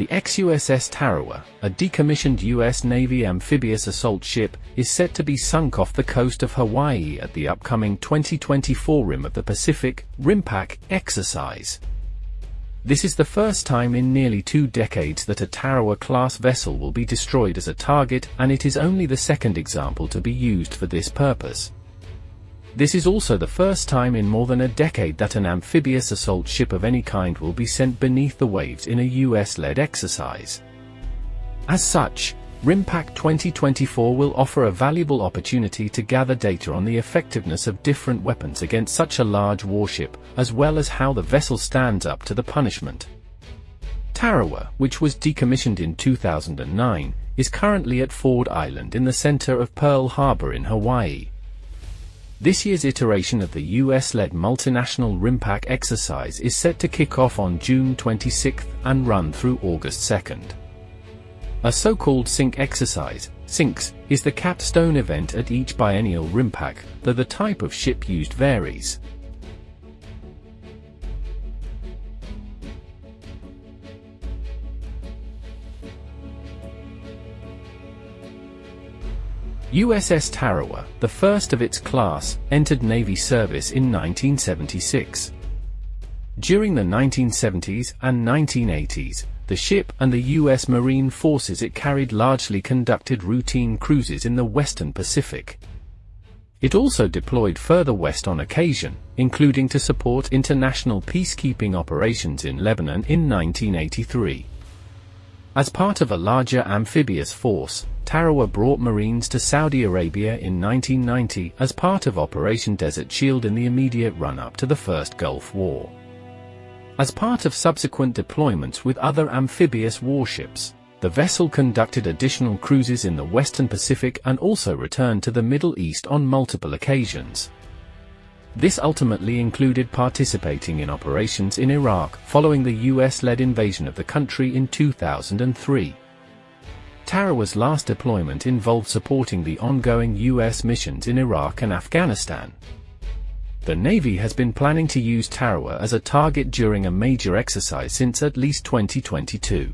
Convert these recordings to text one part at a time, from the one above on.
The ex-USS Tarawa, a decommissioned U.S. Navy amphibious assault ship, is set to be sunk off the coast of Hawaii at the upcoming 2024 Rim of the Pacific RIMPAC exercise. This is the first time in nearly 2 decades that a Tarawa-class vessel will be destroyed as a target, and it is only the second example to be used for this purpose. This is also the first time in more than a decade that an amphibious assault ship of any kind will be sent beneath the waves in a US-led exercise. As such, RIMPAC 2024 will offer a valuable opportunity to gather data on the effectiveness of different weapons against such a large warship, as well as how the vessel stands up to the punishment. Tarawa, which was decommissioned in 2009, is currently at Ford Island in the center of Pearl Harbor in Hawaii. This year's iteration of the US-led multinational RIMPAC exercise is set to kick off on June 26 and run through August 2nd. A so-called SINK exercise, SINKEX, is the capstone event at each biennial RIMPAC, though the type of ship used varies. USS Tarawa, the first of its class, entered Navy service in 1976. During the 1970s and 1980s, the ship and the U.S. Marine forces it carried largely conducted routine cruises in the Western Pacific. It also deployed further west on occasion, including to support international peacekeeping operations in Lebanon in 1983. As part of a larger amphibious force, Tarawa brought Marines to Saudi Arabia in 1990 as part of Operation Desert Shield in the immediate run-up to the First Gulf War. As part of subsequent deployments with other amphibious warships, the vessel conducted additional cruises in the Western Pacific and also returned to the Middle East on multiple occasions. This ultimately included participating in operations in Iraq following the US-led invasion of the country in 2003. Tarawa's last deployment involved supporting the ongoing US missions in Iraq and Afghanistan. The Navy has been planning to use Tarawa as a target during a major exercise since at least 2022.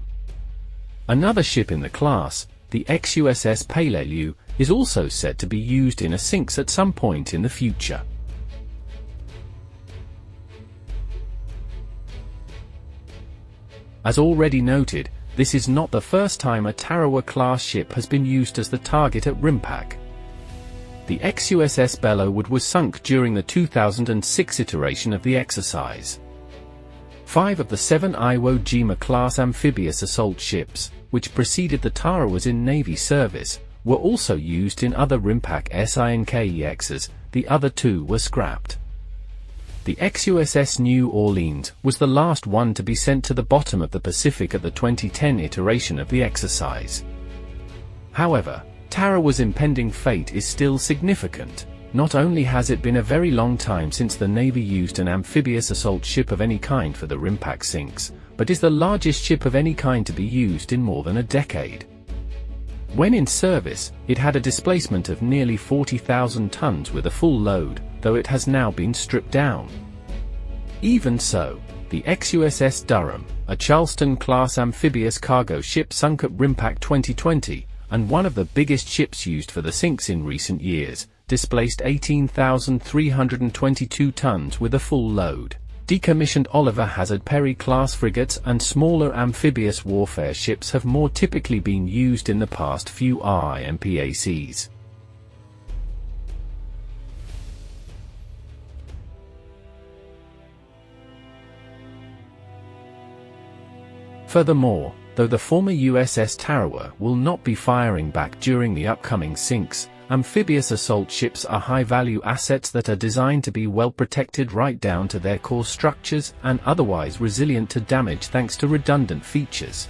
Another ship in the class, the ex-USS Pummeled, is also said to be used in a SINKEX at some point in the future. As already noted, this is not the first time a Tarawa-class ship has been used as the target at RIMPAC. The ex-USS Bellowwood was sunk during the 2006 iteration of the exercise. 5 of the 7 Iwo Jima-class amphibious assault ships, which preceded the Tarawas in Navy service, were also used in other RIMPAC SINKEXs. The other 2 were scrapped. The ex-USS New Orleans was the last one to be sent to the bottom of the Pacific at the 2010 iteration of the exercise. However, Tarawa's impending fate is still significant. Not only has it been a very long time since the Navy used an amphibious assault ship of any kind for the RIMPAC SINKEX, but is the largest ship of any kind to be used in more than a decade. When in service, it had a displacement of nearly 40,000 tons with a full load, though it has now been stripped down. Even so, the ex-USS Durham, a Charleston-class amphibious cargo ship sunk at RIMPAC 2020, and one of the biggest ships used for the SINKEX in recent years, displaced 18,322 tons with a full load. Decommissioned Oliver Hazard Perry-class frigates and smaller amphibious warfare ships have more typically been used in the past few RIMPACs. Furthermore, though the former USS Tarawa will not be firing back during the upcoming SINKEX, amphibious assault ships are high-value assets that are designed to be well protected right down to their core structures and otherwise resilient to damage thanks to redundant features.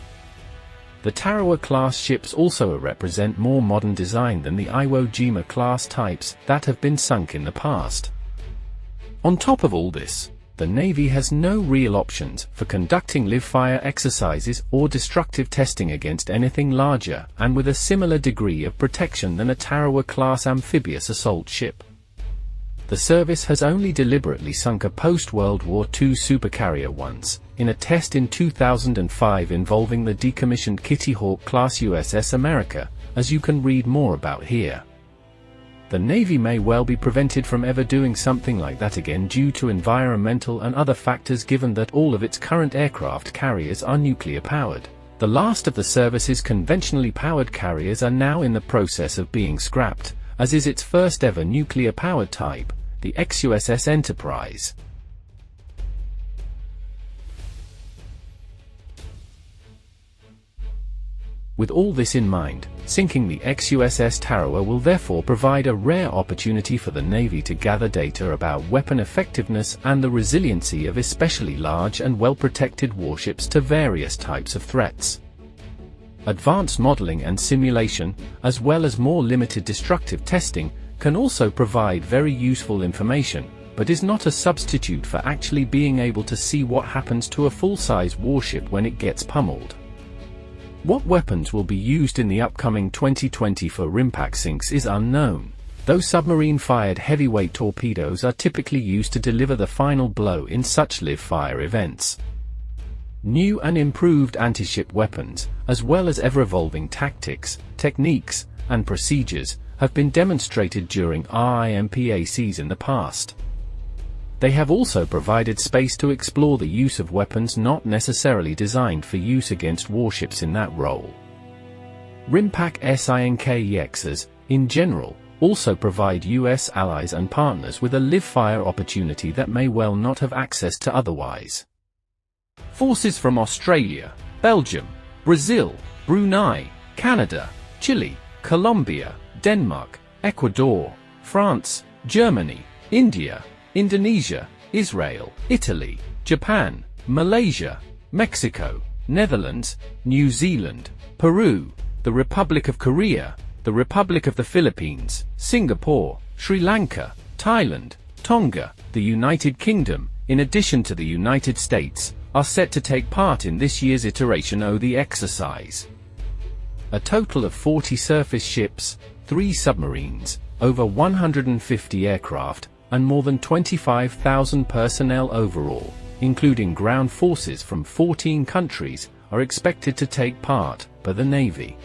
The Tarawa-class ships also represent more modern design than the Iwo Jima-class types that have been sunk in the past. On top of all this, the Navy has no real options for conducting live-fire exercises or destructive testing against anything larger and with a similar degree of protection than a Tarawa-class amphibious assault ship. The service has only deliberately sunk a post-World War II supercarrier once, in a test in 2005 involving the decommissioned Kitty Hawk class USS America, as you can read more about here. The Navy may well be prevented from ever doing something like that again due to environmental and other factors, given that all of its current aircraft carriers are nuclear-powered. The last of the service's conventionally powered carriers are now in the process of being scrapped, as is its first ever nuclear-powered type, the ex-USS Enterprise. With all this in mind, sinking the ex-USS Tarawa will therefore provide a rare opportunity for the Navy to gather data about weapon effectiveness and the resiliency of especially large and well-protected warships to various types of threats. Advanced modeling and simulation, as well as more limited destructive testing, can also provide very useful information, but is not a substitute for actually being able to see what happens to a full-size warship when it gets pummeled. What weapons will be used in the upcoming 2024 RIMPAC sinks is unknown, though submarine-fired heavyweight torpedoes are typically used to deliver the final blow in such live-fire events. New and improved anti-ship weapons, as well as ever-evolving tactics, techniques, and procedures, have been demonstrated during RIMPACs in the past. They have also provided space to explore the use of weapons not necessarily designed for use against warships in that role. RIMPAC SINKEXs, in general, also provide US allies and partners with a live-fire opportunity that may well not have access to otherwise. Forces from Australia, Belgium, Brazil, Brunei, Canada, Chile, Colombia, Denmark, Ecuador, France, Germany, India, Indonesia, Israel, Italy, Japan, Malaysia, Mexico, Netherlands, New Zealand, Peru, the Republic of Korea, the Republic of the Philippines, Singapore, Sri Lanka, Thailand, Tonga, the United Kingdom, in addition to the United States, are set to take part in this year's iteration of the exercise. A total of 40 surface ships, 3 submarines, over 150 aircraft, and more than 25,000 personnel overall, including ground forces from 14 countries, are expected to take part by the Navy.